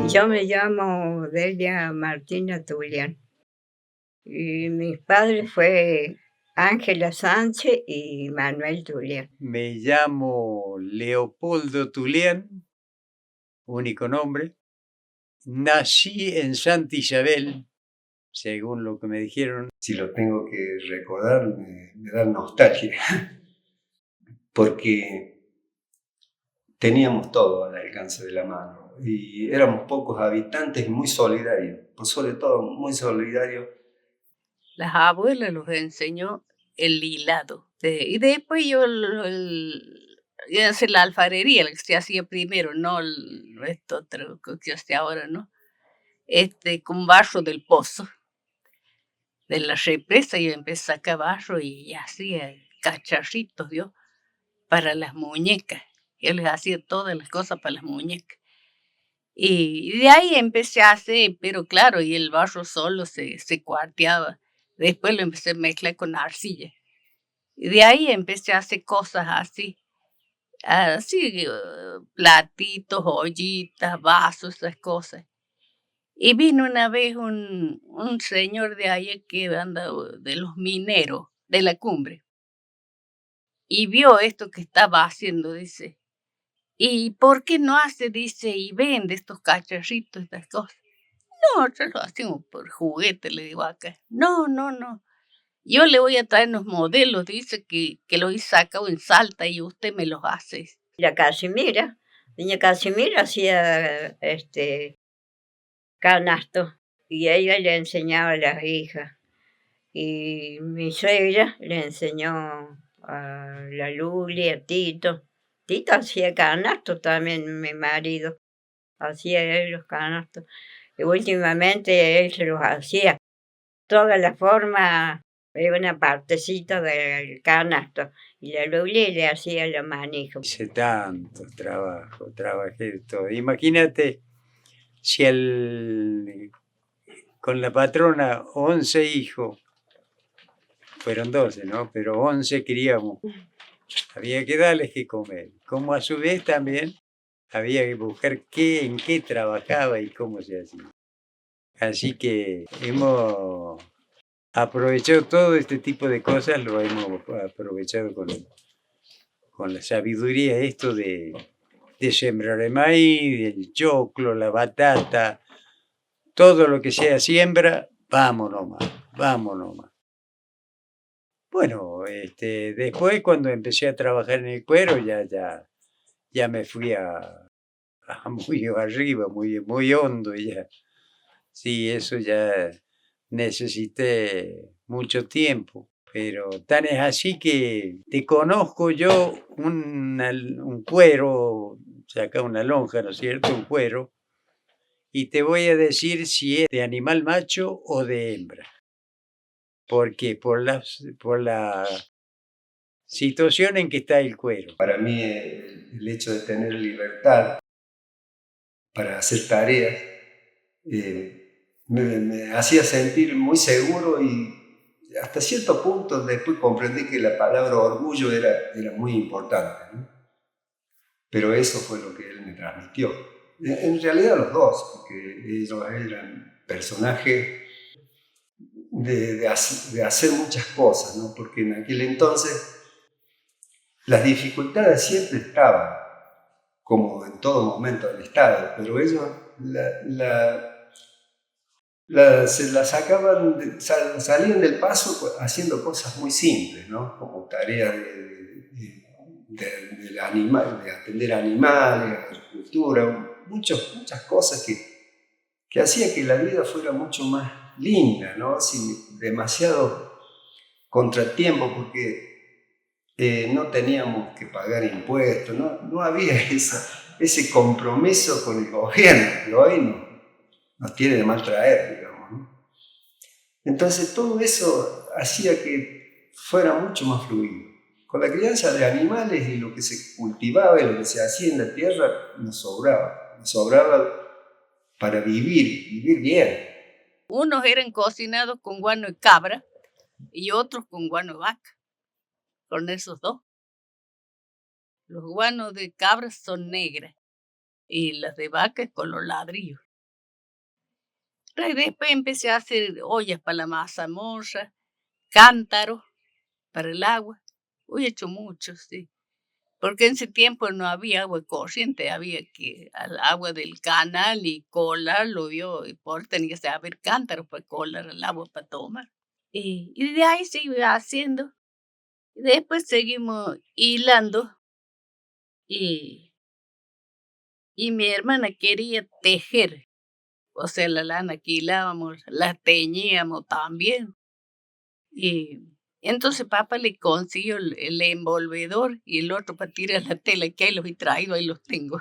Yo me llamo Delia Martina Tulián y mis padres fue Ángela Sánchez y Manuel Tulián. Me llamo Leopoldo Tulián, único nombre. Nací en Santa Isabel, según lo que me dijeron. Si lo tengo que recordar, me da nostalgia, porque teníamos todo al alcance de la mano y éramos pocos habitantes y muy solidarios, por sobre todo muy solidarios. Las abuelas los enseñó el hilado. Y después yo hice la alfarería, la que se hacía primero, no esto otro que se hace ahora, ¿no? Con barro del pozo, de la represa, yo empecé a sacar barro y hacía cacharritos yo para las muñecas. Yo les hacía todas las cosas para las muñecas. Y de ahí empecé a hacer, pero claro, y el barro solo se cuarteaba. Después lo empecé a mezclar con arcilla. Y de ahí empecé a hacer cosas así, platitos, ollitas, vasos, esas cosas. Y vino una vez un señor de ahí que anda de los mineros de la cumbre. Y vio esto que estaba haciendo, dice. ¿Y por qué no hace, dice, y vende estos cacharritos, estas cosas? No, nosotros lo hacemos por juguete, le digo acá. No. Yo le voy a traer unos modelos, dice, que los he sacado en Salta y usted me los hace. La Casimira, doña Casimira hacía canasto y ella le enseñaba a las hijas. Y mi suegra le enseñó a la Luli, a Tito. Tito hacía canasto también, mi marido. Hacía él los canastos. Y últimamente él se los hacía. Toda la forma era una partecita del canasto. Y la Luli le hacía la manija. Hice tanto trabajo, trabajé todo. Imagínate si con la patrona 11 hijos, fueron 12, ¿no? Pero 11 queríamos. Había que darles que comer. Como a su vez también había que buscar en qué trabajaba y cómo se hacía. Así que hemos aprovechado todo este tipo de cosas, lo hemos aprovechado con la sabiduría esto de sembrar el maíz, el choclo, la batata, todo lo que sea siembra, vámonos más. Bueno, después cuando empecé a trabajar en el cuero ya me fui a muy arriba, muy hondo ya. Sí, eso ya necesité mucho tiempo, pero tan es así que te conozco yo un cuero, saca una lonja, ¿no es cierto? Un cuero, y te voy a decir si es de animal macho o de hembra. Porque por la situación en que está el cuero. Para mí el hecho de tener libertad para hacer tareas me hacía sentir muy seguro y hasta cierto punto después comprendí que la palabra orgullo era muy importante, ¿no? Pero eso fue lo que él me transmitió. En realidad los dos, porque ellos eran personajes de hacer muchas cosas, ¿no? Porque en aquel entonces las dificultades siempre estaban, como en todo momento del Estado, pero ellos se la sacaban, salían del paso haciendo cosas muy simples, ¿no? Como tareas de atender animales, agricultura, muchas cosas que hacía que la vida fuera mucho más linda, ¿no? Sin demasiado contratiempo, porque no teníamos que pagar impuestos, no había ese compromiso con el gobierno, que hoy nos tiene de mal traer, digamos, ¿no? Entonces todo eso hacía que fuera mucho más fluido. Con la crianza de animales y lo que se cultivaba y lo que se hacía en la tierra, nos sobraba para vivir bien. Unos eran cocinados con guano de cabra y otros con guano de vaca, con esos dos. Los guanos de cabra son negras y las de vaca con los ladrillos. Y después empecé a hacer ollas para la mazamorra, cántaros para el agua. Hoy he hecho mucho, sí. Porque en ese tiempo no había agua corriente, había que al agua del canal y colarlo yo, y por tenía que haber cántaros para colar el agua para tomar. Y de ahí se iba haciendo. Y después seguimos hilando y mi hermana quería tejer. O sea, la lana que hilábamos, la teñíamos también. Y entonces papá le consiguió el envolvedor y el otro para tirar la tela, que ahí los he traído, ahí los tengo.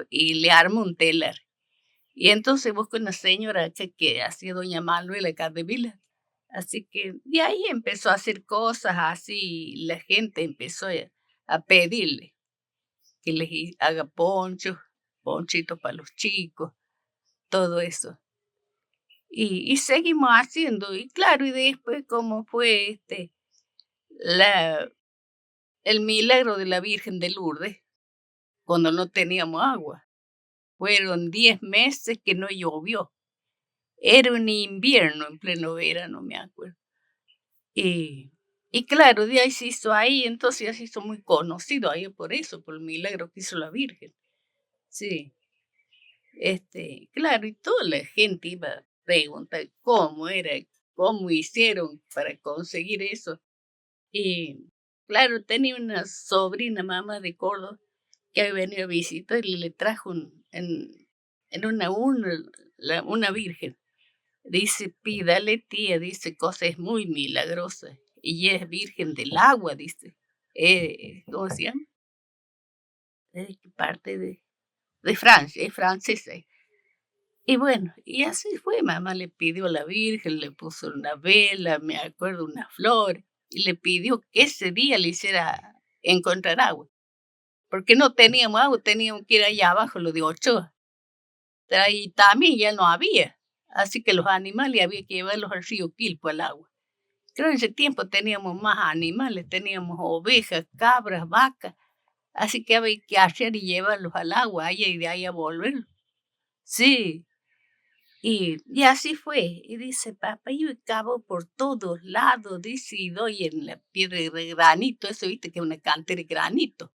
Y le armó un telar. Y entonces busco una señora que hacía doña Manuela Capdevila. Así que de ahí empezó a hacer cosas así, y la gente empezó a pedirle que les haga ponchitos para los chicos, todo eso. Y seguimos haciendo, y claro, y después como fue el milagro de la Virgen de Lourdes, cuando no teníamos agua. Fueron 10 meses que no llovió. Era un invierno en pleno verano, me acuerdo. Y claro, de ahí se hizo ahí, entonces ya se hizo muy conocido ahí por eso, por el milagro que hizo la Virgen. Sí. Claro, y toda la gente iba a preguntar cómo era, cómo hicieron para conseguir eso. Y claro, tenía una sobrina, mamá de Córdoba, que había venido a visitar y le trajo en una virgen. Dice, pídale, tía, dice, cosas muy milagrosas. Y ella es virgen del agua, dice. ¿Cómo se llama? ¿De qué parte de Francia? Es francesa. Y bueno, y así fue. Mamá le pidió a la Virgen, le puso una vela, me acuerdo, una flor, y le pidió que ese día le hiciera encontrar agua. Porque no teníamos agua, teníamos que ir allá abajo, lo de Ochoa. Y también ya no había. Así que los animales había que llevarlos al río Quilpo al agua. Creo que en ese tiempo teníamos más animales, teníamos ovejas, cabras, vacas. Así que había que hacer y llevarlos al agua, allá y de ahí a volver. Sí. Y así fue. Y dice, papá, yo cavo por todos lados, dice, y doy en la piedra de granito. Eso, viste, que es una cantera de granito.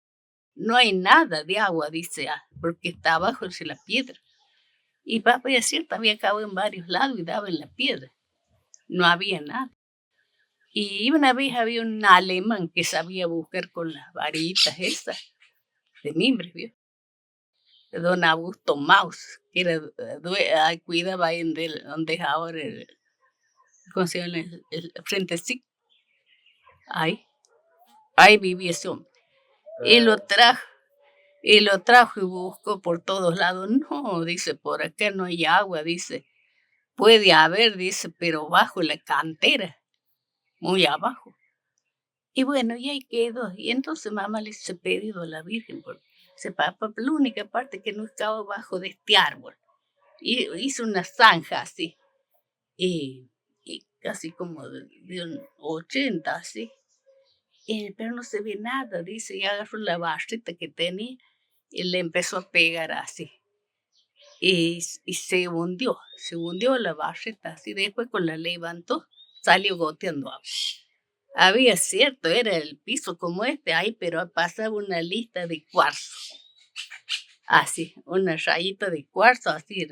No hay nada de agua, dice, porque está abajo de la piedra. Y papá, es cierto, había cavado en varios lados y daba en la piedra. No había nada. Y una vez había un alemán que sabía buscar con las varitas esas de mimbre, ¿vio? Don Augusto Maus, que era, cuidaba ahí donde es ahora ¿cómo se llama? El frente sí. Ahí vivía ese hombre. Y lo trajo y buscó por todos lados. No, dice, por acá no hay agua, dice. Puede haber, dice, pero bajo la cantera, muy abajo. Y bueno, y ahí quedó. Y entonces mamá le hizo pedido a la Virgen, porque dice, papá, la única parte que no estaba abajo de este árbol. Y hizo una zanja así. Y casi como de un 80, así. Pero no se ve nada, dice, y agarró la barrita que tenía y le empezó a pegar así. Y se hundió la barrita así. Después cuando la levantó, salió goteando agua. Había cierto, era el piso como ahí, pero pasaba una lista de cuarzo. Así, una rayita de cuarzo así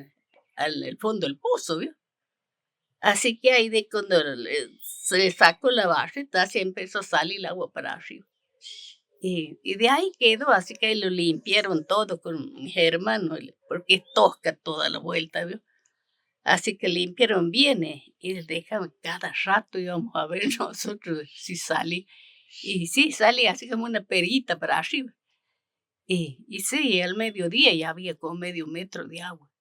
al fondo del pozo, ¿vio? Así que ahí de cuando se sacó la barrita, así empezó a salir el agua para arriba. Y de ahí quedó, así que ahí lo limpiaron todo con mis hermanos, porque es tosca toda la vuelta, ¿vio? Así que limpiaron bien y dejaban cada rato íbamos a ver nosotros si salí. Y sí, salí así como una perita para arriba. Y sí, al mediodía ya había como medio metro de agua.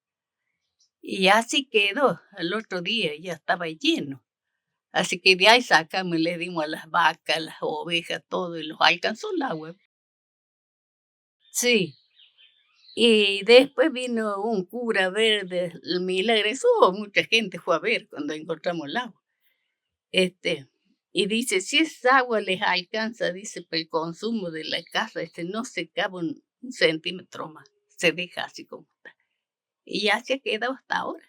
Y así quedó. Al otro día ya estaba lleno. Así que de ahí sacamos y le dimos a las vacas, las ovejas, todo, y los alcanzó el agua. Sí. Y después vino un cura a ver el milagro. Eso mucha gente fue a ver cuando encontramos el agua. Y dice, si esa agua les alcanza, dice, para el consumo de la casa, no se cabe un centímetro más. Se deja así como está. Y ya se ha quedado hasta ahora.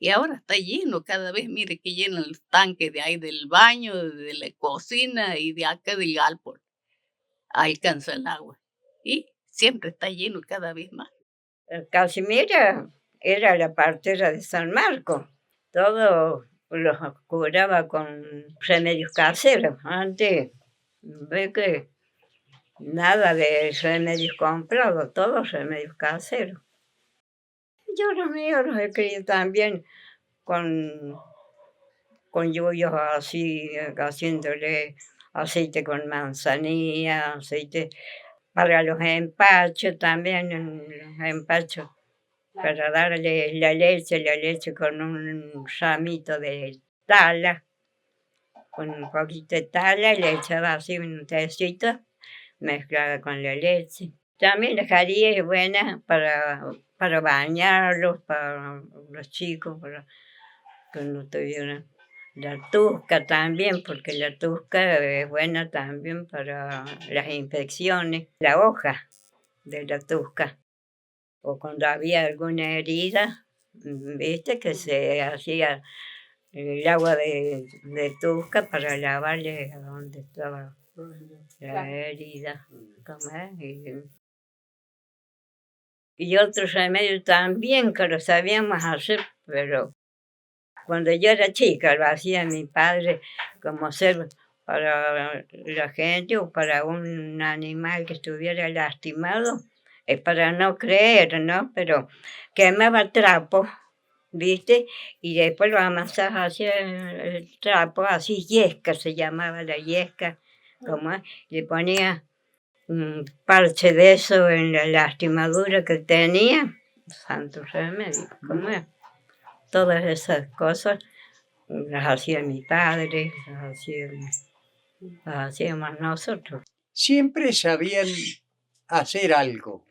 Y ahora está lleno cada vez, mire que llenan los tanques de ahí del baño, de la cocina y de acá del galpón. Alcanza el agua. Y siempre está lleno cada vez más. Casimira era la partera de San Marcos. Todo los curaba con remedios caseros. Antes, ve que nada de remedios comprados, todos remedios caseros. Yo los míos los he criado también con yuyos así, haciéndole aceite con manzanilla, aceite para los empachos también, los empachos, para darle la leche con un ramito de tala, con un poquito de tala, y le echaba así un tecito mezclada con la leche. También la jarilla es buena para bañarlos, para los chicos, para que no tuvieran. La tusca también, porque la tusca es buena también para las infecciones. La hoja de la tusca. O cuando había alguna herida, viste que se hacía el agua de tusca para lavarle a donde estaba la herida. ¿Cómo es? Y otros remedios también que lo sabíamos hacer, pero cuando yo era chica lo hacía mi padre como ser para la gente o para un animal que estuviera lastimado, es para no creer, ¿no? Pero quemaba trapo, ¿viste? Y después lo amasaba hacia el trapo, así yesca se llamaba la yesca, como le ponía un parche de eso en la lastimadura que tenía, santo remedio, ¿cómo es? Todas esas cosas las hacía mi padre, las hacíamos nosotros. Siempre sabían hacer algo,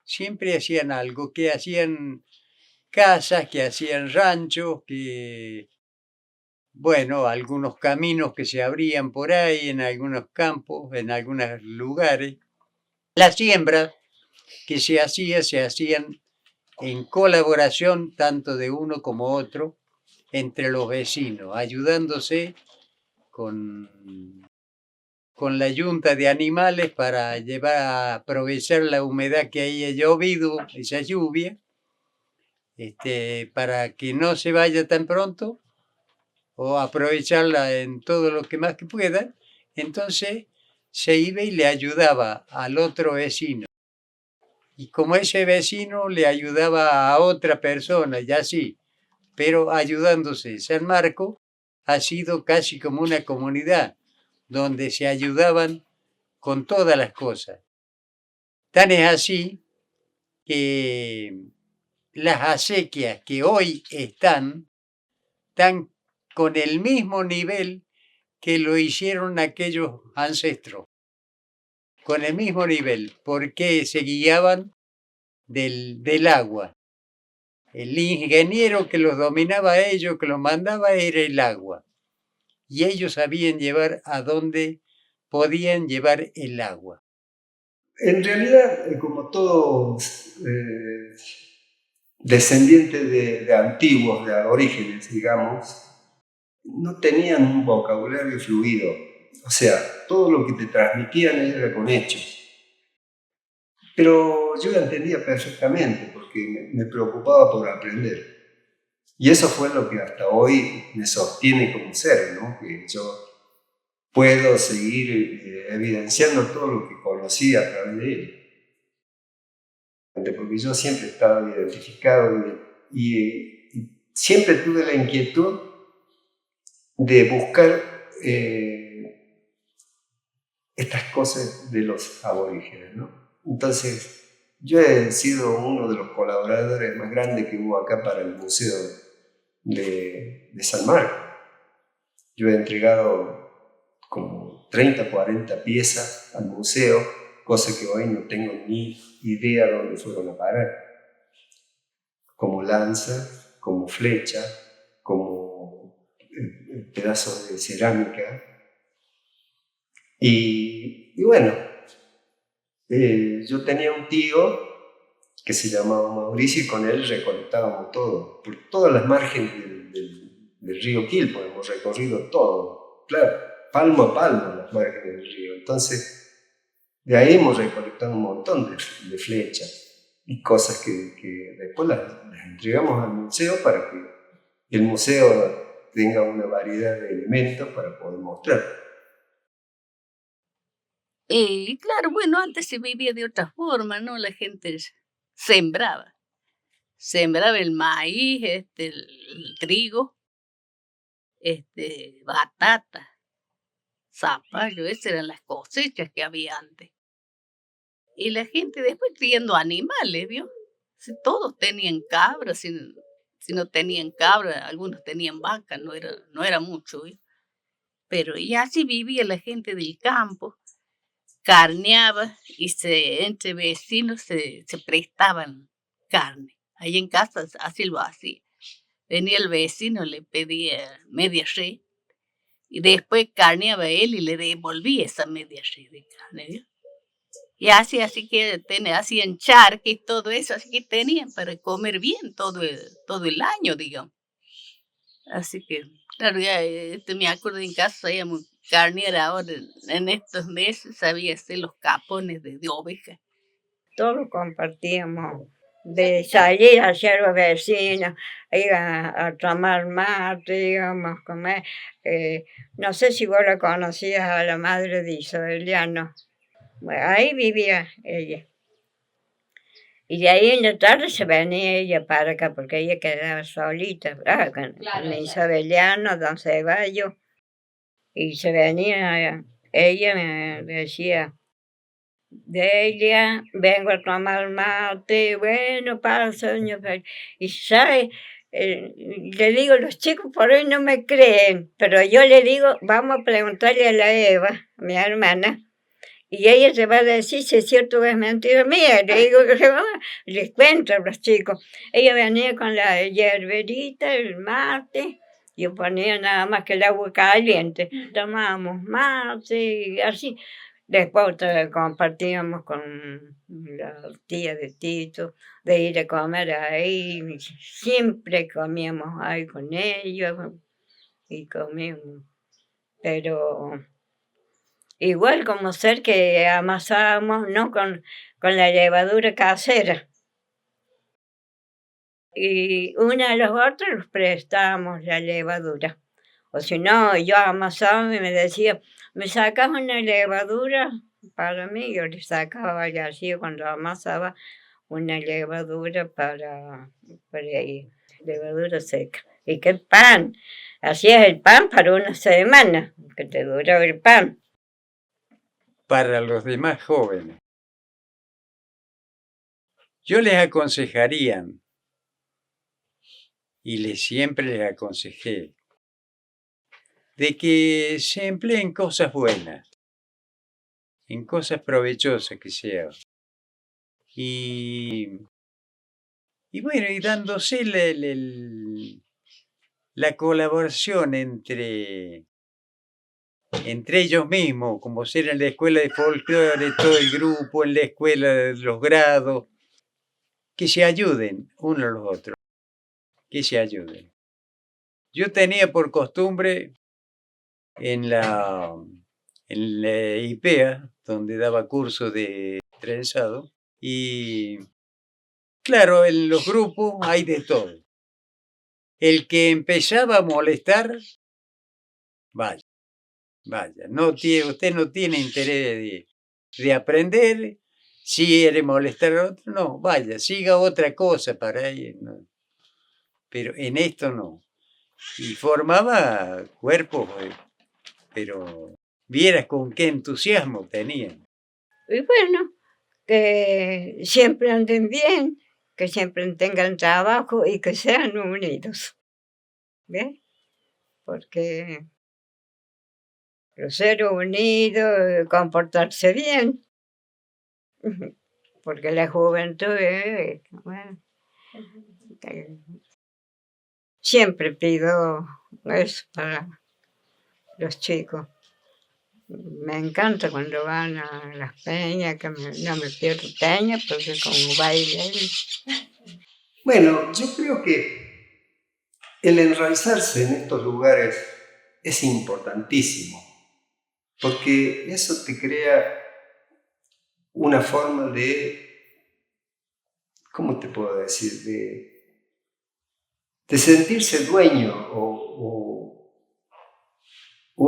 siempre hacían algo, que hacían casas, que hacían ranchos, que, bueno, algunos caminos que se abrían por ahí, en algunos campos, en algunos lugares. Las siembras que se hacían en colaboración tanto de uno como otro, entre los vecinos, ayudándose con la yunta de animales para llevar a aprovechar la humedad que haya llovido, esa lluvia, para que no se vaya tan pronto o aprovecharla en todo lo que más que pueda. Entonces se iba y le ayudaba al otro vecino. Y como ese vecino le ayudaba a otra persona y así, pero ayudándose. San Marcos ha sido casi como una comunidad donde se ayudaban con todas las cosas. Tan es así que las acequias que hoy están con el mismo nivel que lo hicieron aquellos ancestros, con el mismo nivel, porque se guiaban del agua. El ingeniero que los dominaba a ellos, que los mandaba, era el agua. Y ellos sabían llevar a donde podían llevar el agua. En realidad, como todos descendientes de antiguos, de aborígenes, digamos, no tenían un vocabulario fluido. O sea, todo lo que te transmitían era con hechos. Pero yo la entendía perfectamente porque me preocupaba por aprender. Y eso fue lo que hasta hoy me sostiene como ser, ¿no? Que yo puedo seguir evidenciando todo lo que conocí a través de él. Porque yo siempre he estado identificado y siempre tuve la inquietud de buscar estas cosas de los aborígenes, ¿no? Entonces, yo he sido uno de los colaboradores más grandes que hubo acá para el Museo de San Marcos. Yo he entregado como 30, 40 piezas al museo, cosa que hoy no tengo ni idea dónde fueron a parar. Como lanza, como flecha, como pedazos de cerámica. Y bueno, yo tenía un tío que se llamaba Mauricio y con él recolectábamos todo, por todas las márgenes del río Quilpo, hemos recorrido todo, claro, palmo a palmo las márgenes del río. Entonces, de ahí hemos recolectado un montón de flechas y cosas que después las entregamos al museo para que el museo tenga una variedad de elementos para poder mostrar. Y claro, bueno, antes se vivía de otra forma, ¿no? La gente sembraba. Sembraba el maíz, el trigo, batata, zapallo, esas eran las cosechas que había antes. Y la gente después criando animales, ¿vio? Si todos tenían cabras, si no tenían cabras, algunos tenían vacas, no era mucho, ¿vio? Pero y así vivía la gente del campo, carneaba y entre vecinos se prestaban carne. Ahí en casa así lo hacía. Venía el vecino, le pedía media red y después carneaba él y le devolvía esa media red de carne, ¿vio? Y así que hacían charque y todo eso, así que tenían para comer bien todo el año, digamos. Así que, claro, ya me acuerdo en casa sabíamos carnear ahora en estos meses, sabía hacer los capones de oveja. Todos compartíamos, de salir hacia los vecinos, ir a tomar mate, íbamos a comer. No sé si vos la conocías a la madre de Isabeliano. Bueno, ahí vivía ella. Y de ahí en la tarde se venía ella para acá, porque ella quedaba solita, con Isabeliano, don Ceballos. Y se venía, ella me decía, Delia, vengo a tomar mate, bueno, pasa, doña Fel. Y sabe, le digo, los chicos por hoy no me creen, pero yo le digo, vamos a preguntarle a la Eva, mi hermana, y ella se va a decir si es cierto o es mentira mía. Le digo que les cuento a los chicos. Ella venía con la hierberita, el mate, yo ponía nada más que el agua caliente. Tomábamos mate y así. Después compartíamos con la tía de Tito, de ir a comer ahí. Siempre comíamos ahí con ellos y comíamos. Pero igual como ser que amasábamos, ¿no? Con la levadura casera. Y una a los otros los prestábamos la levadura. O si no, yo amasaba y me decía, ¿me sacas una levadura para mí? Yo le sacaba y así cuando amasaba una levadura para ahí, levadura seca. ¿Y qué pan? Hacías el pan para una semana, que te duraba el pan. Para los demás jóvenes, yo les aconsejaría, y siempre les aconsejé, de que se empleen cosas buenas, en cosas provechosas que sean. Y bueno, y dándose la colaboración entre ellos mismos, como ser en la escuela de folclore, todo el grupo, en la escuela de los grados, que se ayuden unos a los otros, que se ayuden. Yo tenía por costumbre en la IPEA, donde daba cursos de trenzado, y claro, en los grupos hay de todo. El que empezaba a molestar, vaya. Vaya, usted no tiene interés de aprender. Si quiere molestar a otro, no, vaya, siga otra cosa para él. No. Pero en esto no. Y formaba cuerpos, pero vieras con qué entusiasmo tenían. Y bueno, que siempre anden bien, que siempre tengan trabajo y que sean unidos. ¿Ves? Porque los seres unidos, comportarse bien. Porque la juventud es, bueno, siempre pido eso para los chicos. Me encanta cuando van a las peñas, que no me pierdo peñas, porque como bailan. Bueno, yo creo que el enraizarse en estos lugares es importantísimo, porque eso te crea una forma de, ¿cómo te puedo decir? De sentirse dueño o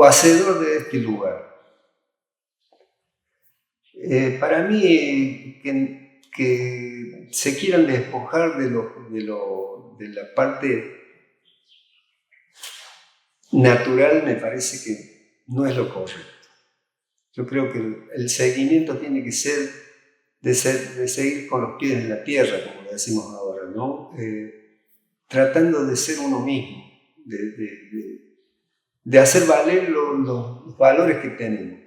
hacedor de este lugar. Para mí, que se quieran despojar de la parte natural, me parece que no es lo correcto. Yo creo que el seguimiento tiene que ser de seguir con los pies en la tierra, como decimos ahora, ¿no? Tratando de ser uno mismo, de hacer valer los valores que tenemos.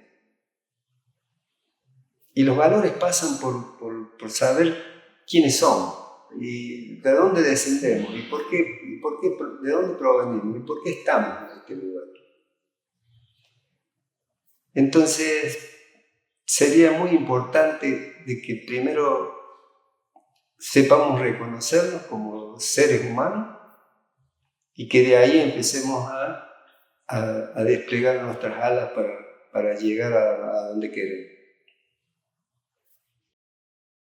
Y los valores pasan por saber quiénes somos y de dónde descendemos y de dónde provenimos y por qué estamos en este lugar. Entonces, sería muy importante de que primero sepamos reconocernos como seres humanos y que de ahí empecemos a desplegar nuestras alas para llegar a donde queremos.